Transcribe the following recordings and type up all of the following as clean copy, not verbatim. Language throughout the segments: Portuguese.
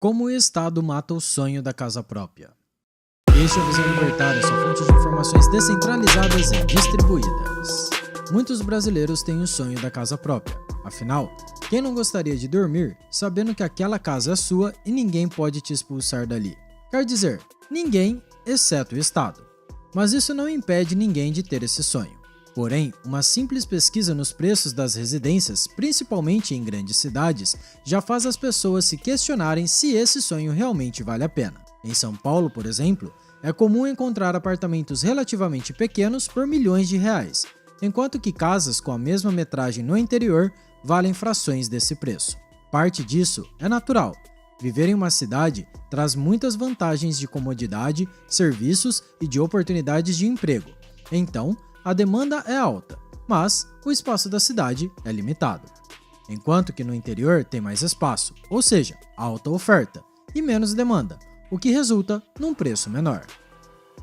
Como o Estado mata o sonho da casa própria. Este é a Visão Libertária, sua fonte de informações descentralizadas e distribuídas. Muitos brasileiros têm o sonho da casa própria. Afinal, quem não gostaria de dormir sabendo que aquela casa é sua e ninguém pode te expulsar dali? Quer dizer, ninguém, exceto o Estado. Mas isso não impede ninguém de ter esse sonho. Porém, uma simples pesquisa nos preços das residências, principalmente em grandes cidades, já faz as pessoas se questionarem se esse sonho realmente vale a pena. Em São Paulo, por exemplo, é comum encontrar apartamentos relativamente pequenos por milhões de reais, enquanto que casas com a mesma metragem no interior valem frações desse preço. Parte disso é natural. Viver em uma cidade traz muitas vantagens de comodidade, serviços e de oportunidades de emprego. Então, a demanda é alta, mas o espaço da cidade é limitado. Enquanto que no interior tem mais espaço, ou seja, alta oferta, e menos demanda, o que resulta num preço menor.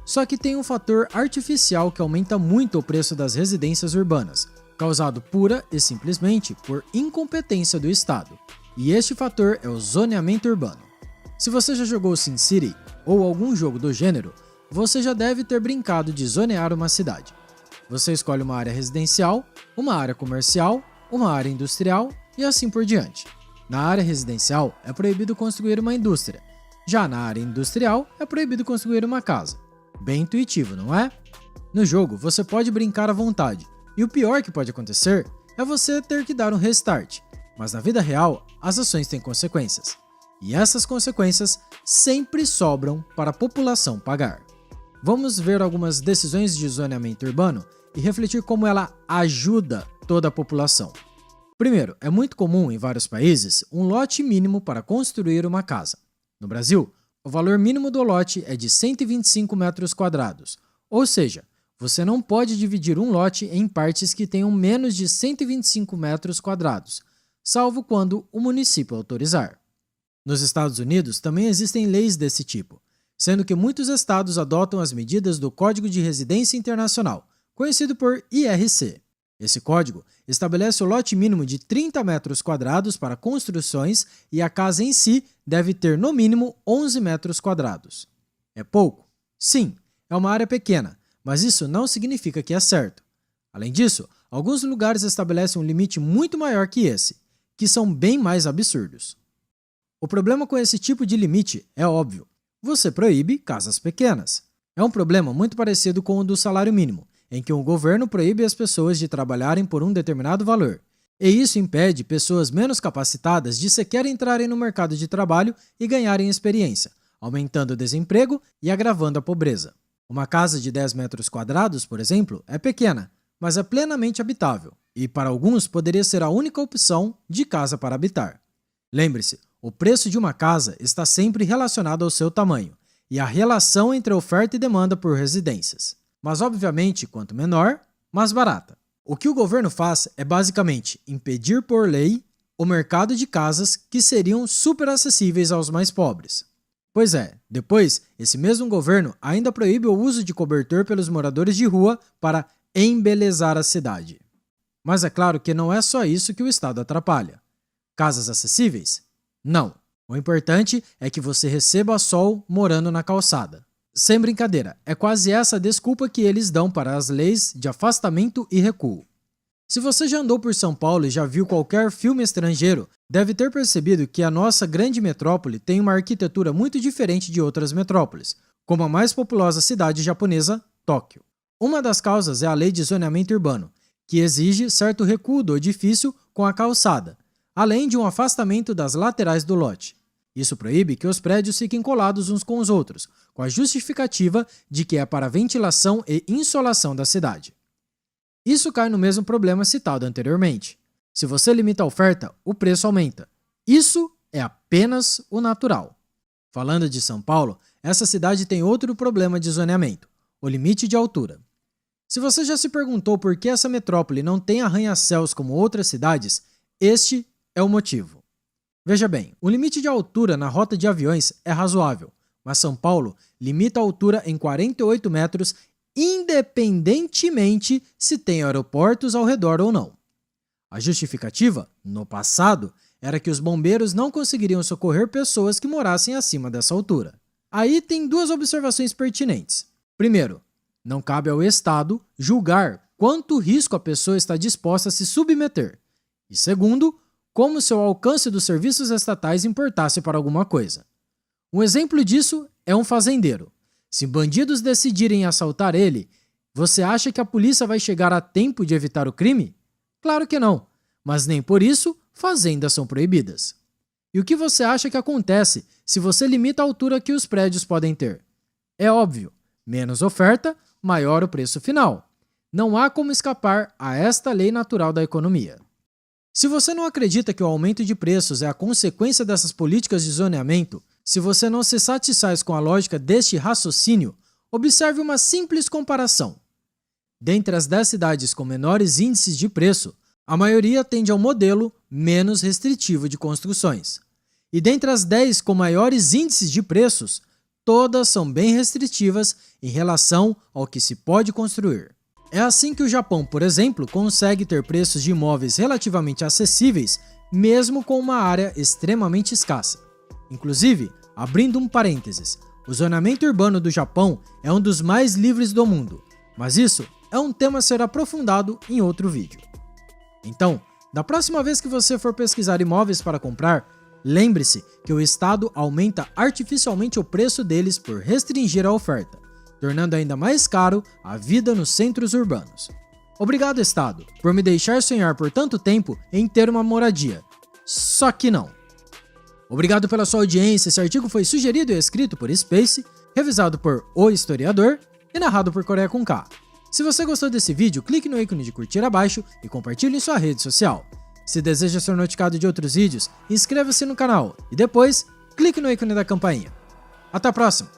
Só que tem um fator artificial que aumenta muito o preço das residências urbanas, causado pura e simplesmente por incompetência do Estado. E este fator é o zoneamento urbano. Se você já jogou SimCity ou algum jogo do gênero, você já deve ter brincado de zonear uma cidade. Você escolhe uma área residencial, uma área comercial, uma área industrial e assim por diante. Na área residencial é proibido construir uma indústria, já na área industrial é proibido construir uma casa. Bem intuitivo, não é? No jogo você pode brincar à vontade, e o pior que pode acontecer é você ter que dar um restart, mas na vida real as ações têm consequências, e essas consequências sempre sobram para a população pagar. Vamos ver algumas decisões de zoneamento urbano e refletir como ela ajuda toda a população. Primeiro, é muito comum em vários países um lote mínimo para construir uma casa. No Brasil, o valor mínimo do lote é de 125 metros quadrados, ou seja, você não pode dividir um lote em partes que tenham menos de 125 metros quadrados, salvo quando o município autorizar. Nos Estados Unidos também existem leis desse tipo, sendo que muitos estados adotam as medidas do Código de Residência Internacional, conhecido por IRC. Esse código estabelece o lote mínimo de 30 metros quadrados para construções e a casa em si deve ter no mínimo 11 metros quadrados. É pouco? Sim, é uma área pequena, mas isso não significa que é certo. Além disso, alguns lugares estabelecem um limite muito maior que esse, que são bem mais absurdos. O problema com esse tipo de limite é óbvio. Você proíbe casas pequenas. É um problema muito parecido com o do salário mínimo, em que o governo proíbe as pessoas de trabalharem por um determinado valor. E isso impede pessoas menos capacitadas de sequer entrarem no mercado de trabalho e ganharem experiência, aumentando o desemprego e agravando a pobreza. Uma casa de 10 metros quadrados, por exemplo, é pequena, mas é plenamente habitável, e para alguns poderia ser a única opção de casa para habitar. Lembre-se, o preço de uma casa está sempre relacionado ao seu tamanho e à relação entre a oferta e demanda por residências. Mas, obviamente, quanto menor, mais barata. O que o governo faz é basicamente impedir por lei o mercado de casas que seriam super acessíveis aos mais pobres. Pois é, depois, esse mesmo governo ainda proíbe o uso de cobertor pelos moradores de rua para embelezar a cidade. Mas é claro que não é só isso que o Estado atrapalha. Casas acessíveis? Não. O importante é que você receba sol morando na calçada. Sem brincadeira, é quase essa a desculpa que eles dão para as leis de afastamento e recuo. Se você já andou por São Paulo e já viu qualquer filme estrangeiro, deve ter percebido que a nossa grande metrópole tem uma arquitetura muito diferente de outras metrópoles, como a mais populosa cidade japonesa, Tóquio. Uma das causas é a lei de zoneamento urbano, que exige certo recuo do edifício com a calçada, além de um afastamento das laterais do lote. Isso proíbe que os prédios fiquem colados uns com os outros, com a justificativa de que é para a ventilação e insolação da cidade. Isso cai no mesmo problema citado anteriormente. Se você limita a oferta, o preço aumenta. Isso é apenas o natural. Falando de São Paulo, essa cidade tem outro problema de zoneamento, o limite de altura. Se você já se perguntou por que essa metrópole não tem arranha-céus como outras cidades, este é o motivo. Veja bem, o limite de altura na rota de aviões é razoável, mas São Paulo limita a altura em 48 metros, independentemente se tem aeroportos ao redor ou não. A justificativa, no passado, era que os bombeiros não conseguiriam socorrer pessoas que morassem acima dessa altura. Aí tem duas observações pertinentes. Primeiro, não cabe ao Estado julgar quanto risco a pessoa está disposta a se submeter. E segundo, como se o alcance dos serviços estatais importasse para alguma coisa. Um exemplo disso é um fazendeiro. Se bandidos decidirem assaltar ele, você acha que a polícia vai chegar a tempo de evitar o crime? Claro que não, mas nem por isso fazendas são proibidas. E o que você acha que acontece se você limita a altura que os prédios podem ter? É óbvio, menos oferta, maior o preço final. Não há como escapar a esta lei natural da economia. Se você não acredita que o aumento de preços é a consequência dessas políticas de zoneamento, se você não se satisfaz com a lógica deste raciocínio, observe uma simples comparação. Dentre as 10 cidades com menores índices de preço, a maioria tende ao modelo menos restritivo de construções. E dentre as 10 com maiores índices de preços, todas são bem restritivas em relação ao que se pode construir. É assim que o Japão, por exemplo, consegue ter preços de imóveis relativamente acessíveis, mesmo com uma área extremamente escassa. Inclusive, abrindo um parênteses, o zoneamento urbano do Japão é um dos mais livres do mundo, mas isso é um tema a ser aprofundado em outro vídeo. Então, da próxima vez que você for pesquisar imóveis para comprar, lembre-se que o Estado aumenta artificialmente o preço deles por restringir a oferta, tornando ainda mais caro a vida nos centros urbanos. Obrigado, Estado, por me deixar sonhar por tanto tempo em ter uma moradia. Só que não. Obrigado pela sua audiência. Esse artigo foi sugerido e escrito por Space, revisado por O Historiador e narrado por Coreia com K. Se você gostou desse vídeo, clique no ícone de curtir abaixo e compartilhe em sua rede social. Se deseja ser notificado de outros vídeos, inscreva-se no canal e depois clique no ícone da campainha. Até a próxima!